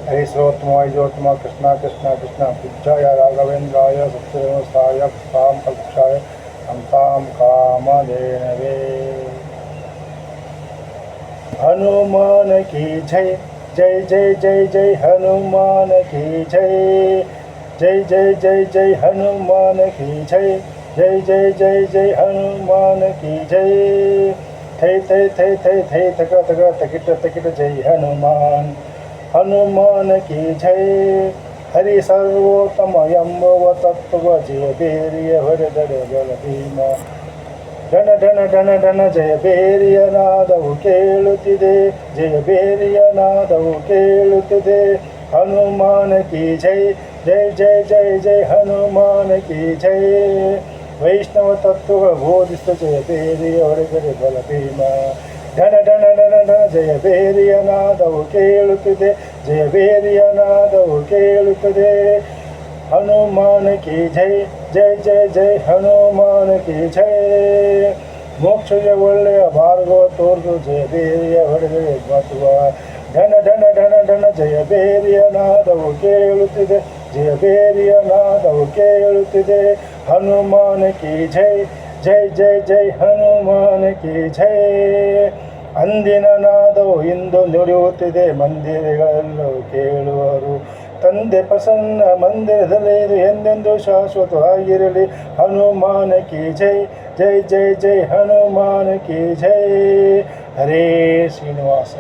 हरे सर्वोत्तमाय ज्योतिमा कृष्णा कृष्णा कृष्णा पूज्याय राघवेन्द्राय सत्यदेवसाय पुष्पां कल्पक्षाय अन्तां कामधेनवे। हनुमान की जय जय जय जय जय हनुमान की जय जय जय जय जय हनुमान की जय जय जय जय जय हनुमान की जय। थे थे थे थे थे थक थक तकिट तकिट जय हनुमान हनुमान की जय। हरि सर्वोत्तम यम्बव तत्व जय वीर्य हृदय बल भीम ಢಣ ಢಣ ಢಣ ಢಣ ಜಯ ಬೇರಿಯ ನಾದವು ಕೇಳುತ್ತಿದೆ ಜಯ ಬೇರಿಯ ನಾದವು ಕೇಳುತ್ತಿದೆ ಹನುಮಾನ ಕಿ ಜೈ ಜೈ ಜೈ ಜೈ ಜೈ ಹನುಮಾನ ಕಿ ಜೈ। ವೈಷ್ಣವ ತತ್ವಗಳ ಬೋಧಿಸಿದ ಜಯ ಬೇರಿಯ ಹೊರಗಡೆ ಬಲ ಭೀಮ ಢಣ ಢಣ ಢಣ ಢಣ ಜಯ ಬೇರಿಯ ನಾದವು ಕೇಳುತ್ತಿದೆ ಜಯ ಬೇರಿಯ ನಾದವು ಕೇಳುತ್ತದೆ ಹನುಮಾನ ಕಿ ಜೈ ಜೈ ಜೈ ಜೈ ಹನುಮಾನ ಕಿ ಜೈ। ಮೋಕ್ಷದ ಒಳ್ಳೆಯ ಮಾರ್ಗವ ತೋರ್ದು ಜಯ ಬೇರಿಯ ಹೊಡೆದರೆ ಮತುವ ಢಣ ಢಣ ಢಣ ಢಣ ಜಯ ಬೇರಿಯ ನಾದವು ಕೇಳುತ್ತಿದೆ ಜಯ ಬೇರಿಯ ನಾದವು ಕೇಳುತ್ತಿದೆ ಹನುಮಾನ ಕಿ ಜೈ ಜೈ ಜೈ ಜೈ ಹನುಮಾನ ಕಿ ಜೈ। ಅಂದಿನ ನಾದವು ಇಂದು ನುಡಿಯುತ್ತಿದೆ ಮಂದಿರಗಳೆಲ್ಲವೂ ಕೇಳುವರು ತಂದೆ ಪ್ರಸನ್ನ ಮಂದಿರದಲ್ಲಿ ಇದು ಎಂದೆಂದು ಶಾಶ್ವತವಾಗಿರಲಿ ಹನುಮಾನ ಕಿ ಜೈ ಜೈ ಜೈ ಜೈ ಹನುಮಾನ ಕಿ ಜೈ। ಹರೇ ಶ್ರೀನಿವಾಸ।